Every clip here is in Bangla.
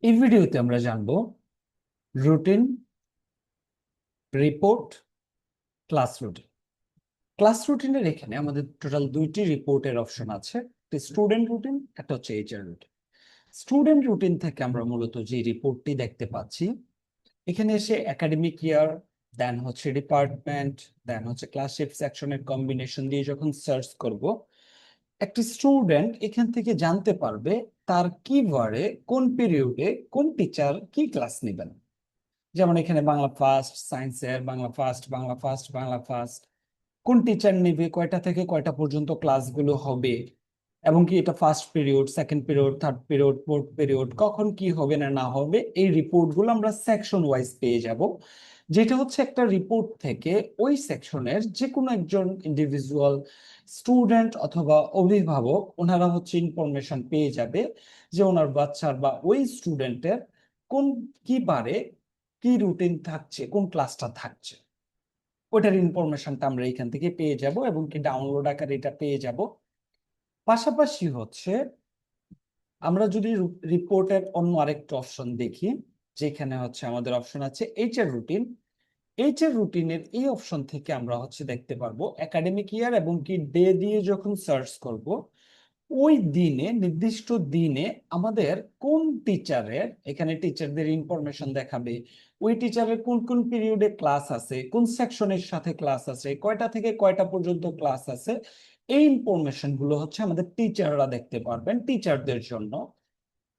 এই ভিডিওতে আমরা জানবো routine, report, class routine. Class রুটিনের এখানে আমাদের টোটাল দুইটি রিপোর্টের অপশন আছে, একটা স্টুডেন্ট রুটিন, একটা হচ্ছে এইচআর রুটিন। স্টুডেন্ট রুটিন থেকে আমরা মূলত যে রিপোর্টটি দেখতে পাচ্ছি, এখানে এসে একাডেমিক ইয়ার, দেন হচ্ছে ডিপার্টমেন্ট, দেন হচ্ছে ক্লাস শিফট সেকশনের কম্বিনেশন দিয়ে যখন সার্চ করব, একটি স্টুডেন্ট এখান থেকে জানতে পারবে তার কি বারে কোন পিরিয়ডে কোন টিচার কি ক্লাস নেবেন। যেমন এখানে বাংলা ফার্স্ট, সায়েন্সের Bangla first, Bangla first, Bangla first, কোন টিচার নেবে, কয়টা থেকে কয়টা পর্যন্ত ক্লাসগুলো হবে, এবং কি এটা first period, second period, third period, fourth period, কখন কি হবে না না হবে, এই রিপোর্টগুলো আমরা সেকশন ওয়াইজ পেয়ে যাব। যেটা হচ্ছে একটা রিপোর্ট থেকে ওই সেকশনের যে কোনো একজন ইন্ডিভিজুয়াল স্টুডেন্ট অথবা অভিভাবক ওনারা হচ্ছে ইনফরমেশন পেয়ে যাবে যে ওনার বাচ্চার বা ওই স্টুডেন্টের কোন কি বারে কি রুটিন থাকছে, কোন ক্লাসটা থাকছে, ওটার ইনফরমেশনটা আমরা এখান থেকে পেয়ে যাব এবং কি ডাউনলোড আকারে এটা পেয়ে যাব। পাশাপাশি হচ্ছে আমরা যদি রিপোর্টের অন্য আরেকটা অপশন দেখি, যেখানে হচ্ছে আমাদের অপশন আছে এইচআর রুটিন। এইচআর রুটিনের এই অপশন থেকে আমরা হচ্ছে দেখতে পারবো একাডেমিক ইয়ার এবং কি ডে দিয়ে যখন সার্চ করব, ওই দিনে নির্দিষ্ট দিনে আমাদের কোন টিচারের, এখানে টিচারদের ইনফরমেশন দেখাবে, ওই টিচারের কোন কোন পিরিয়ডে ক্লাস আছে, কোন সেকশনের সাথে ক্লাস আছে, কয়টা থেকে কয়টা পর্যন্ত ক্লাস আছে, এই ইনফরমেশন গুলো হচ্ছে আমাদের টিচাররা দেখতে পারবেন টিচারদের জন্য।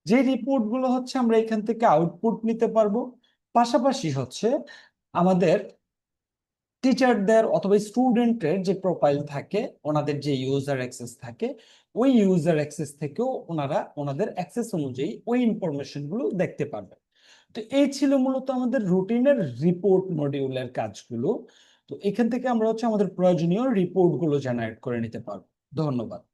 যে রিপোর্ট গুলো হচ্ছে আমরা এখান থেকে আউটপুট নিতে পারবো। পাশাপাশি হচ্ছে আমাদের টিচারদের অথবা স্টুডেন্টের যে প্রোফাইল থাকে, ওনাদের যে ইউজার অ্যাক্সেস থাকে, ওই ইউজার অ্যাক্সেস থেকেও ওনারা ওনাদের অ্যাক্সেস অনুযায়ী ওই ইনফরমেশন গুলো দেখতে পারবে। তো এই ছিল মূলত আমাদের রুটিনের রিপোর্ট মডিউলের কাজগুলো। তো এখান থেকে আমরা হচ্ছে আমাদের প্রয়োজনীয় রিপোর্ট গুলো জেনারেট করে নিতে পারবো। ধন্যবাদ।